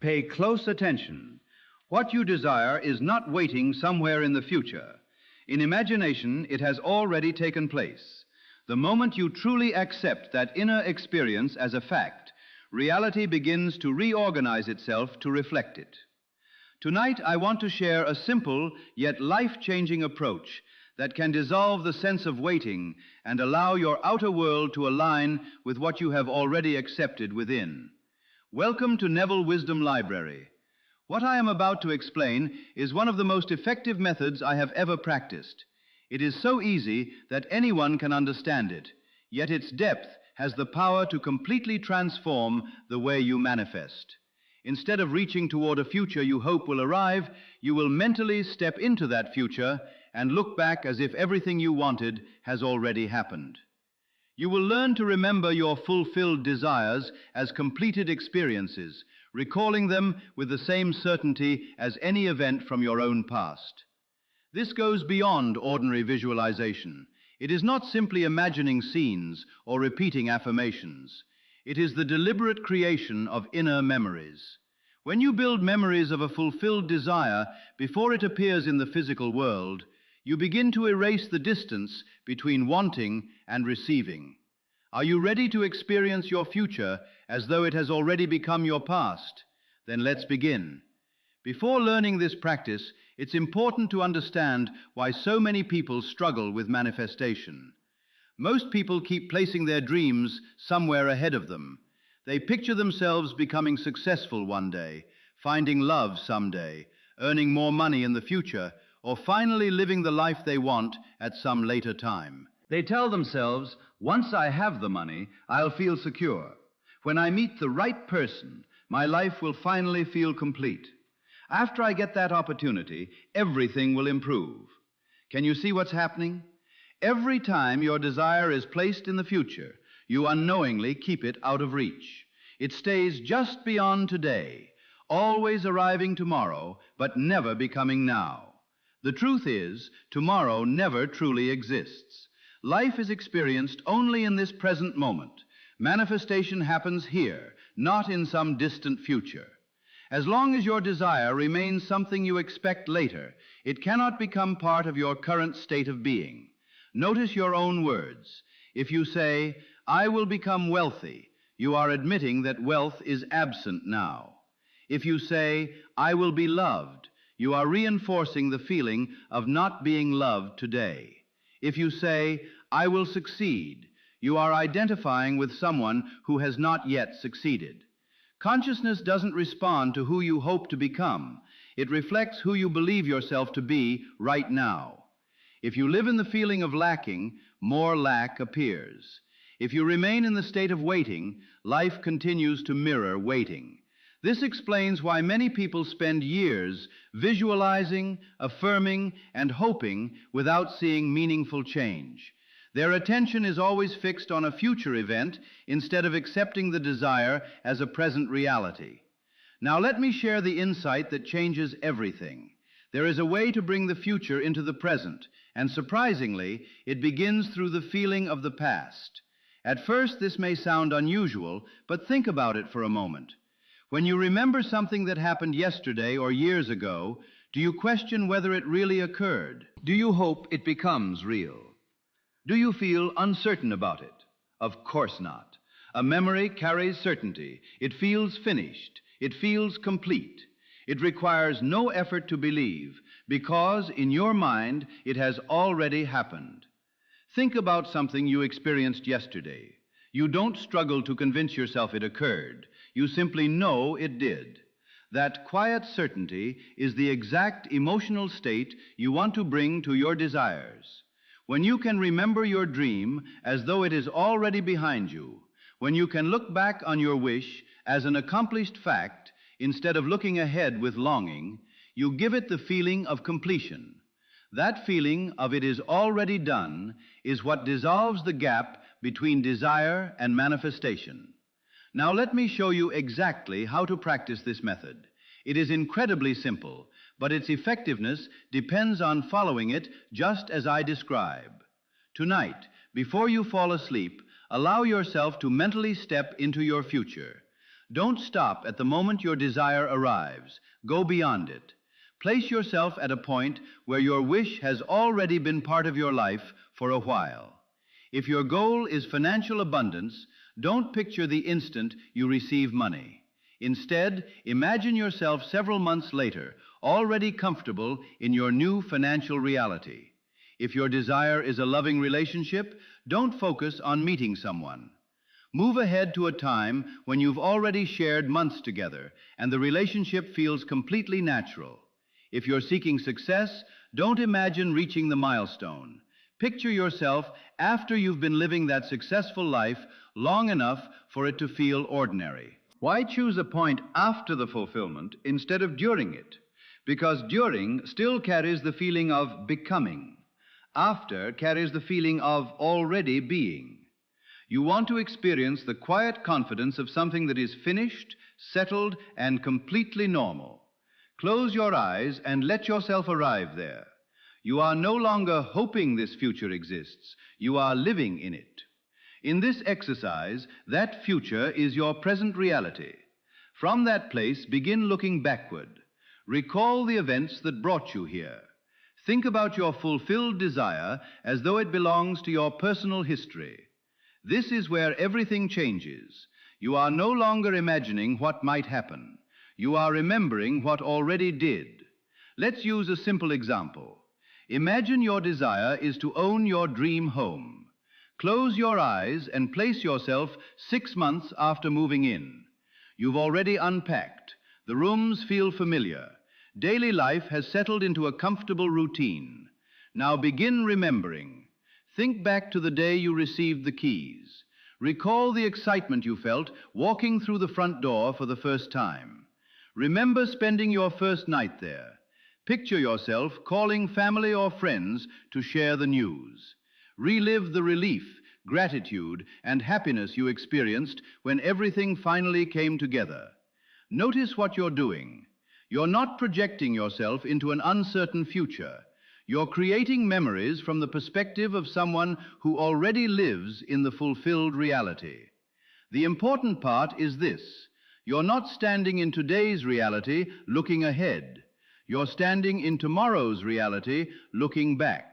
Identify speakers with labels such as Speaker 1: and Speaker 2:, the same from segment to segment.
Speaker 1: Pay close attention. What you desire is not waiting somewhere in the future. In imagination, it has already taken place. The moment you truly accept that inner experience as a fact, reality begins to reorganize itself to reflect it. Tonight, I want to share a simple yet life-changing approach that can dissolve the sense of waiting and allow your outer world to align with what you have already accepted within. Welcome to Neville Wisdom Library. What I am about to explain is one of the most effective methods I have ever practiced. It is so easy that anyone can understand it, yet its depth has the power to completely transform the way you manifest. Instead of reaching toward a future you hope will arrive, you will mentally step into that future and look back as if everything you wanted has already happened. You will learn to remember your fulfilled desires as completed experiences, recalling them with the same certainty as any event from your own past. This goes beyond ordinary visualization. It is not simply imagining scenes or repeating affirmations. It is the deliberate creation of inner memories. When you build memories of a fulfilled desire before it appears in the physical world, you begin to erase the distance between wanting and receiving. Are you ready to experience your future as though it has already become your past? Then let's begin. Before learning this practice, it's important to understand why so many people struggle with manifestation. Most people keep placing their dreams somewhere ahead of them. They picture themselves becoming successful one day, finding love someday, earning more money in the future, or finally living the life they want at some later time. They tell themselves, once I have the money, I'll feel secure. When I meet the right person, my life will finally feel complete. After I get that opportunity, everything will improve. Can you see what's happening? Every time your desire is placed in the future, you unknowingly keep it out of reach. It stays just beyond today, always arriving tomorrow, but never becoming now. The truth is, tomorrow never truly exists. Life is experienced only in this present moment. Manifestation happens here, not in some distant future. As long as your desire remains something you expect later, it cannot become part of your current state of being. Notice your own words. If you say, I will become wealthy, you are admitting that wealth is absent now. If you say, I will be loved, you are reinforcing the feeling of not being loved today. If you say, I will succeed, you are identifying with someone who has not yet succeeded. Consciousness doesn't respond to who you hope to become. It reflects who you believe yourself to be right now. If you live in the feeling of lacking, more lack appears. If you remain in the state of waiting, life continues to mirror waiting. This explains why many people spend years visualizing, affirming, and hoping without seeing meaningful change. Their attention is always fixed on a future event instead of accepting the desire as a present reality. Now let me share the insight that changes everything. There is a way to bring the future into the present, and surprisingly, it begins through the feeling of the past. At first, this may sound unusual, but think about it for a moment. When you remember something that happened yesterday or years ago, do you question whether it really occurred? Do you hope it becomes real? Do you feel uncertain about it? Of course not. A memory carries certainty. It feels finished. It feels complete. It requires no effort to believe, because in your mind it has already happened. Think about something you experienced yesterday. You don't struggle to convince yourself it occurred. You simply know it did. That quiet certainty is the exact emotional state you want to bring to your desires. When you can remember your dream as though it is already behind you, when you can look back on your wish as an accomplished fact instead of looking ahead with longing, you give it the feeling of completion. That feeling of it is already done is what dissolves the gap between desire and manifestation. Now let me show you exactly how to practice this method. It is incredibly simple, but its effectiveness depends on following it just as I describe. Tonight, before you fall asleep, allow yourself to mentally step into your future. Don't stop at the moment your desire arrives. Go beyond it. Place yourself at a point where your wish has already been part of your life for a while. If your goal is financial abundance, don't picture the instant you receive money. Instead, imagine yourself several months later, already comfortable in your new financial reality. If your desire is a loving relationship, don't focus on meeting someone. Move ahead to a time when you've already shared months together and the relationship feels completely natural. If you're seeking success, don't imagine reaching the milestone. Picture yourself after you've been living that successful life long enough for it to feel ordinary. Why choose a point after the fulfillment instead of during it? Because during still carries the feeling of becoming. After carries the feeling of already being. You want to experience the quiet confidence of something that is finished, settled, and completely normal. Close your eyes and let yourself arrive there. You are no longer hoping this future exists. You are living in it. In this exercise, that future is your present reality. From that place, begin looking backward. Recall the events that brought you here. Think about your fulfilled desire as though it belongs to your personal history. This is where everything changes. You are no longer imagining what might happen. You are remembering what already did. Let's use a simple example. Imagine your desire is to own your dream home. Close your eyes and place yourself 6 months after moving in. You've already unpacked. The rooms feel familiar. Daily life has settled into a comfortable routine. Now begin remembering. Think back to the day you received the keys. Recall the excitement you felt walking through the front door for the first time. Remember spending your first night there. Picture yourself calling family or friends to share the news. Relive the relief, gratitude, and happiness you experienced when everything finally came together. Notice what you're doing. You're not projecting yourself into an uncertain future. You're creating memories from the perspective of someone who already lives in the fulfilled reality. The important part is this. You're not standing in today's reality looking ahead. You're standing in tomorrow's reality looking back.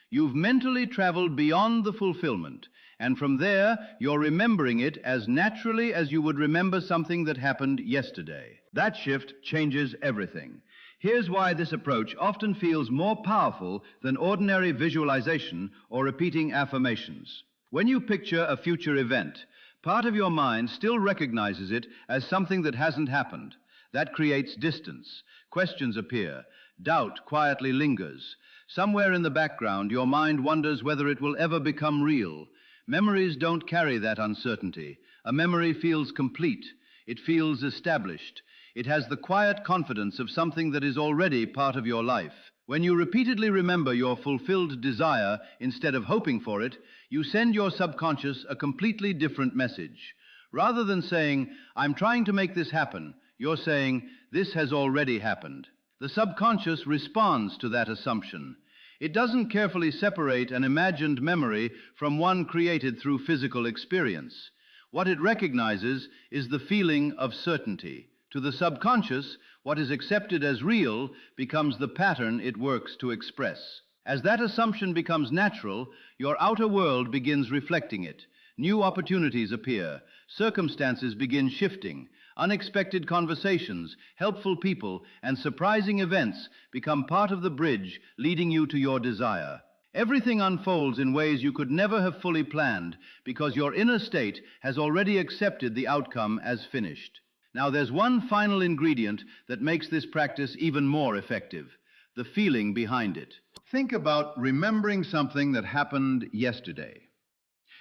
Speaker 1: You've mentally traveled beyond the fulfillment, and from there, you're remembering it as naturally as you would remember something that happened yesterday. That shift changes everything. Here's why this approach often feels more powerful than ordinary visualization or repeating affirmations. When you picture a future event, part of your mind still recognizes it as something that hasn't happened. That creates distance. Questions appear. Doubt quietly lingers. Somewhere in the background, your mind wonders whether it will ever become real. Memories don't carry that uncertainty. A memory feels complete. It feels established. It has the quiet confidence of something that is already part of your life. When you repeatedly remember your fulfilled desire instead of hoping for it, you send your subconscious a completely different message. Rather than saying, "I'm trying to make this happen," you're saying, "This has already happened." The subconscious responds to that assumption. It doesn't carefully separate an imagined memory from one created through physical experience. What it recognizes is the feeling of certainty. To the subconscious, what is accepted as real becomes the pattern it works to express. As that assumption becomes natural, your outer world begins reflecting it. New opportunities appear. Circumstances begin shifting. Unexpected conversations, helpful people, and surprising events become part of the bridge leading you to your desire. Everything unfolds in ways you could never have fully planned because your inner state has already accepted the outcome as finished. Now, there's one final ingredient that makes this practice even more effective: the feeling behind it. Think about remembering something that happened yesterday.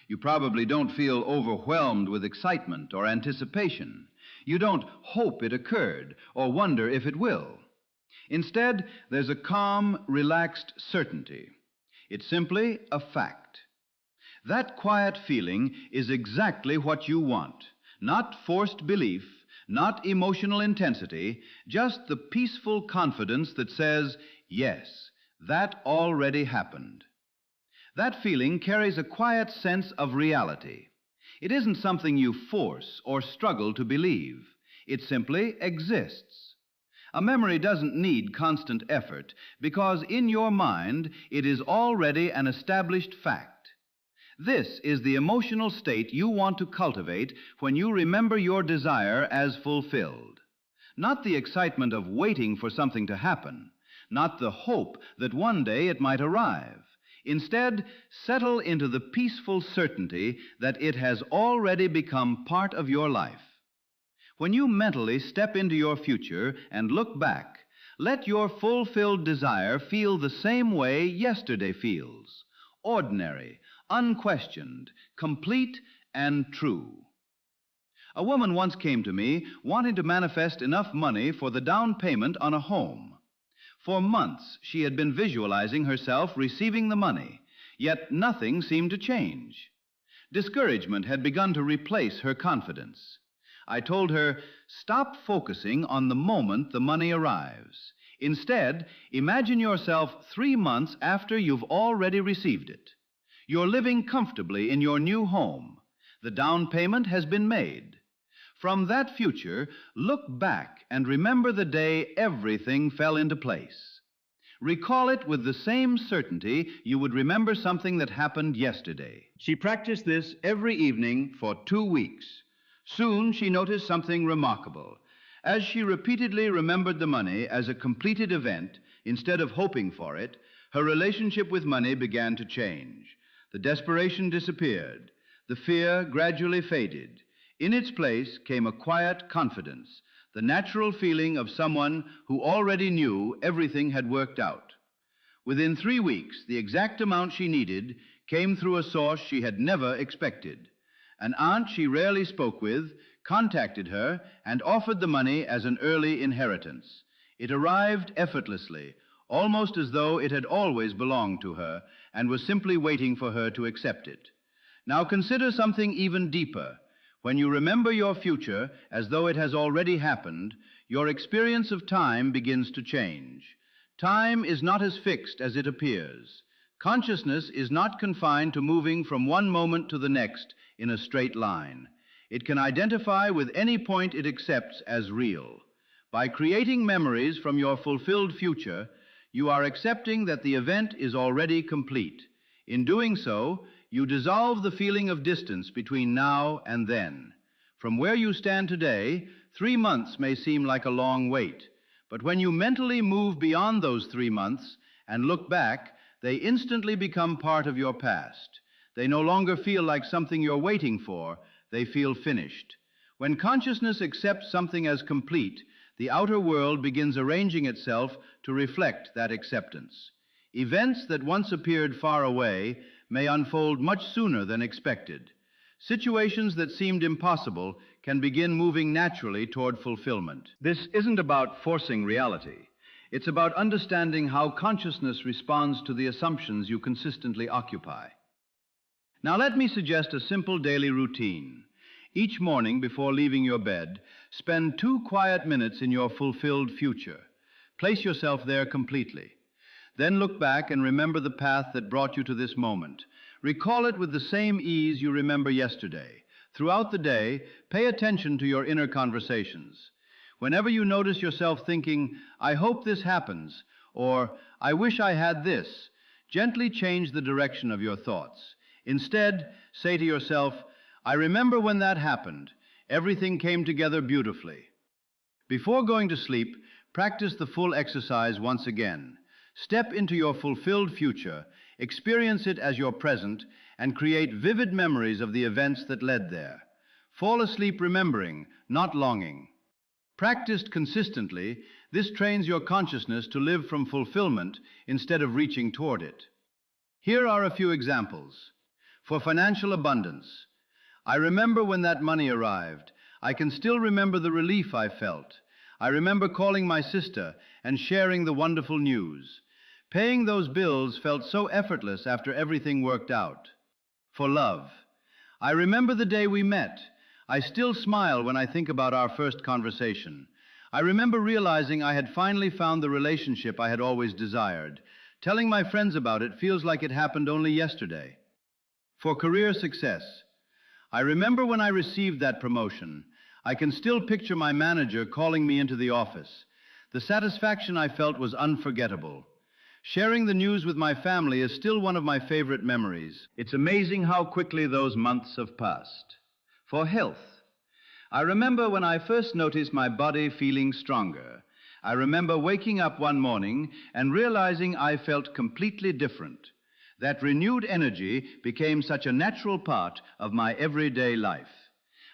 Speaker 1: You probably don't feel overwhelmed with excitement or anticipation. You don't hope it occurred or wonder if it will. Instead, there's a calm, relaxed certainty. It's simply a fact. That quiet feeling is exactly what you want. Not forced belief, not emotional intensity, just the peaceful confidence that says, yes, that already happened. That feeling carries a quiet sense of reality. It isn't something you force or struggle to believe. It simply exists. A memory doesn't need constant effort because in your mind it is already an established fact. This is the emotional state you want to cultivate when you remember your desire as fulfilled. Not the excitement of waiting for something to happen, not the hope that one day it might arrive. Instead, settle into the peaceful certainty that it has already become part of your life. When you mentally step into your future and look back, let your fulfilled desire feel the same way yesterday feels: ordinary, unquestioned, complete, and true. A woman once came to me wanting to manifest enough money for the down payment on a home. For months, she had been visualizing herself receiving the money, yet nothing seemed to change. Discouragement had begun to replace her confidence. I told her, stop focusing on the moment the money arrives. Instead, imagine yourself 3 months after you've already received it. You're living comfortably in your new home. The down payment has been made. From that future, look back and remember the day everything fell into place. Recall it with the same certainty you would remember something that happened yesterday. She practiced this every evening for 2 weeks. Soon she noticed something remarkable. As she repeatedly remembered the money as a completed event, instead of hoping for it, her relationship with money began to change. The desperation disappeared. The fear gradually faded. In its place came a quiet confidence, the natural feeling of someone who already knew everything had worked out. Within 3 weeks, the exact amount she needed came through a source she had never expected. An aunt she rarely spoke with contacted her and offered the money as an early inheritance. It arrived effortlessly, almost as though it had always belonged to her and was simply waiting for her to accept it. Now consider something even deeper. When you remember your future as though it has already happened, your experience of time begins to change. Time is not as fixed as it appears. Consciousness is not confined to moving from one moment to the next in a straight line. It can identify with any point it accepts as real. By creating memories from your fulfilled future, you are accepting that the event is already complete. In doing so, you dissolve the feeling of distance between now and then. From where you stand today, 3 months may seem like a long wait, but when you mentally move beyond those 3 months and look back, they instantly become part of your past. They no longer feel like something you're waiting for, they feel finished. When consciousness accepts something as complete, the outer world begins arranging itself to reflect that acceptance. Events that once appeared far away may unfold much sooner than expected. Situations that seemed impossible can begin moving naturally toward fulfillment. This isn't about forcing reality. It's about understanding how consciousness responds to the assumptions you consistently occupy. Now let me suggest a simple daily routine. Each morning before leaving your bed, spend 2 quiet minutes in your fulfilled future. Place yourself there completely. Then look back and remember the path that brought you to this moment. Recall it with the same ease you remember yesterday. Throughout the day, pay attention to your inner conversations. Whenever you notice yourself thinking, "I hope this happens," or "I wish I had this," gently change the direction of your thoughts. Instead, say to yourself, "I remember when that happened. Everything came together beautifully." Before going to sleep, practice the full exercise once again. Step into your fulfilled future, experience it as your present, and create vivid memories of the events that led there. Fall asleep remembering, not longing. Practiced consistently, this trains your consciousness to live from fulfillment instead of reaching toward it. Here are a few examples. For financial abundance, I remember when that money arrived. I can still remember the relief I felt. I remember calling my sister and sharing the wonderful news. Paying those bills felt so effortless after everything worked out. For love, I remember the day we met. I still smile when I think about our first conversation. I remember realizing I had finally found the relationship I had always desired. Telling my friends about it feels like it happened only yesterday. For career success, I remember when I received that promotion. I can still picture my manager calling me into the office. The satisfaction I felt was unforgettable. Sharing the news with my family is still one of my favorite memories. It's amazing how quickly those months have passed. For health, I remember when I first noticed my body feeling stronger. I remember waking up one morning and realizing I felt completely different. That renewed energy became such a natural part of my everyday life.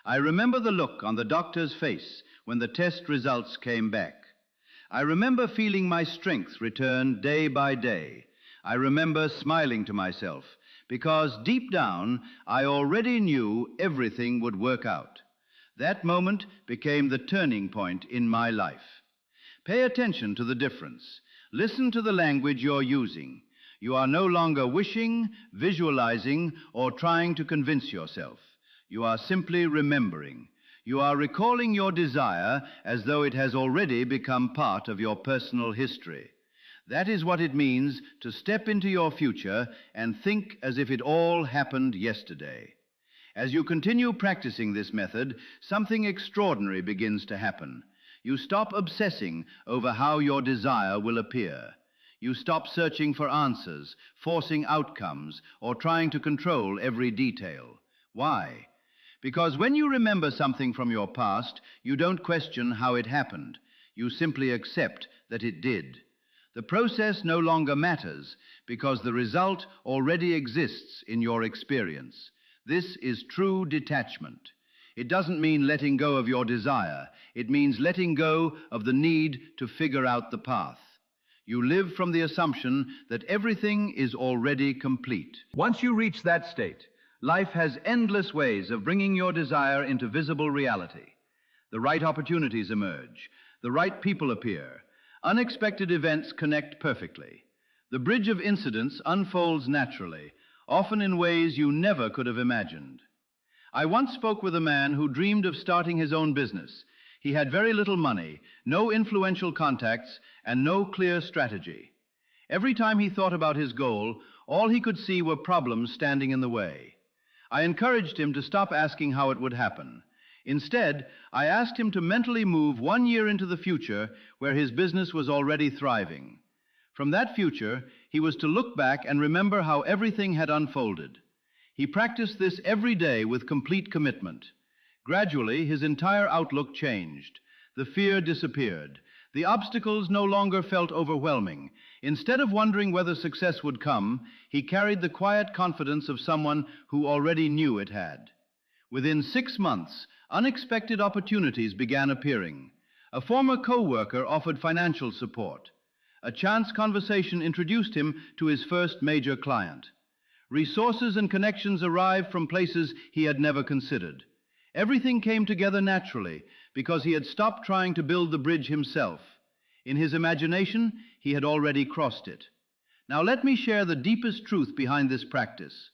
Speaker 1: I remember the look on the doctor's face when the test results came back. I remember feeling my strength return day by day. I remember smiling to myself because deep down I already knew everything would work out. That moment became the turning point in my life. Pay attention to the difference. Listen to the language you're using. You are no longer wishing, visualizing, or trying to convince yourself. You are simply remembering. You are recalling your desire as though it has already become part of your personal history. That is what it means to step into your future and think as if it all happened yesterday. As you continue practicing this method, something extraordinary begins to happen. You stop obsessing over how your desire will appear. You stop searching for answers, forcing outcomes, or trying to control every detail. Why? Because when you remember something from your past, you don't question how it happened. You simply accept that it did. The process no longer matters because the result already exists in your experience. This is true detachment. It doesn't mean letting go of your desire. It means letting go of the need to figure out the path. You live from the assumption that everything is already complete. Once you reach that state, life has endless ways of bringing your desire into visible reality. The right opportunities emerge. The right people appear. Unexpected events connect perfectly. The bridge of incidents unfolds naturally, often in ways you never could have imagined. I once spoke with a man who dreamed of starting his own business. He had very little money, no influential contacts, and no clear strategy. Every time he thought about his goal, all he could see were problems standing in the way. I encouraged him to stop asking how it would happen. Instead, I asked him to mentally move 1 year into the future where his business was already thriving. From that future, he was to look back and remember how everything had unfolded. He practiced this every day with complete commitment. Gradually, his entire outlook changed. The fear disappeared. The obstacles no longer felt overwhelming. Instead of wondering whether success would come, he carried the quiet confidence of someone who already knew it had. Within 6 months, unexpected opportunities began appearing. A former co-worker offered financial support. A chance conversation introduced him to his first major client. Resources and connections arrived from places he had never considered. Everything came together naturally because he had stopped trying to build the bridge himself. In his imagination, he had already crossed it. Now let me share the deepest truth behind this practice.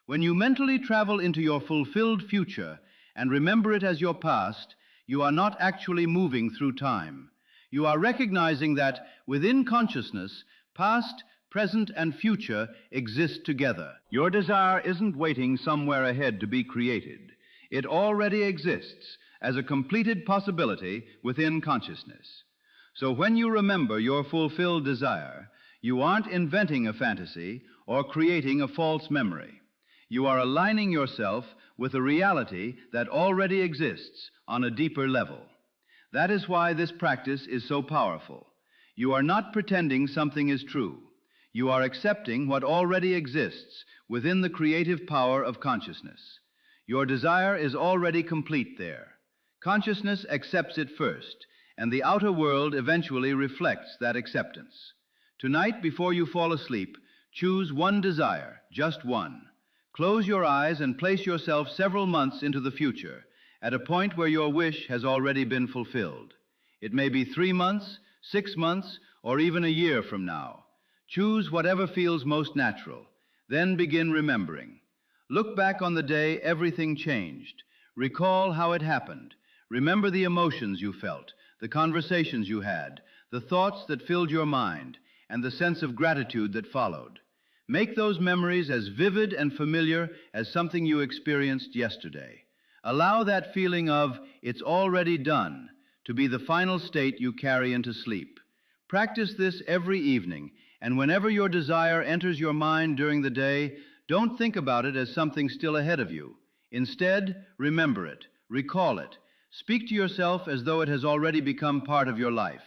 Speaker 1: When you mentally travel into your fulfilled future and remember it as your past, you are not actually moving through time. You are recognizing that within consciousness, past, present, and future exist together. Your desire isn't waiting somewhere ahead to be created. It already exists as a completed possibility within consciousness. So when you remember your fulfilled desire, you aren't inventing a fantasy or creating a false memory. You are aligning yourself with a reality that already exists on a deeper level. That is why this practice is so powerful. You are not pretending something is true. You are accepting what already exists within the creative power of consciousness. Your desire is already complete there. Consciousness accepts it first, and the outer world eventually reflects that acceptance. Tonight, before you fall asleep, choose one desire, just one. Close your eyes and place yourself several months into the future, at a point where your wish has already been fulfilled. It may be 3 months, 6 months, or even a year from now. Choose whatever feels most natural. Then begin remembering. Look back on the day everything changed. Recall how it happened. Remember the emotions you felt, the conversations you had, the thoughts that filled your mind, and the sense of gratitude that followed. Make those memories as vivid and familiar as something you experienced yesterday. Allow that feeling of "it's already done" to be the final state you carry into sleep. Practice this every evening, and whenever your desire enters your mind during the day, don't think about it as something still ahead of you. Instead, remember it, recall it. Speak to yourself as though it has already become part of your life.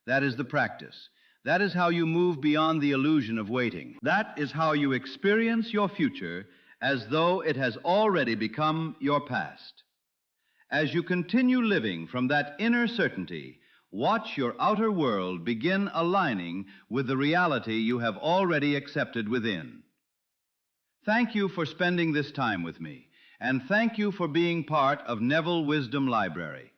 Speaker 1: That is the practice. That is how you move beyond the illusion of waiting. That is how you experience your future as though it has already become your past. As you continue living from that inner certainty, watch your outer world begin aligning with the reality you have already accepted within. Thank you for spending this time with me, and thank you for being part of Neville Wisdom Library.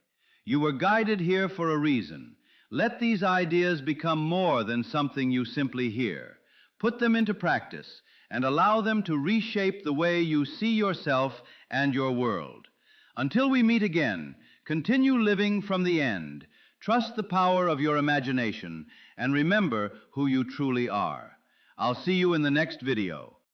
Speaker 1: You were guided here for a reason. Let these ideas become more than something you simply hear. Put them into practice and allow them to reshape the way you see yourself and your world. Until we meet again, continue living from the end. Trust the power of your imagination and remember who you truly are. I'll see you in the next video.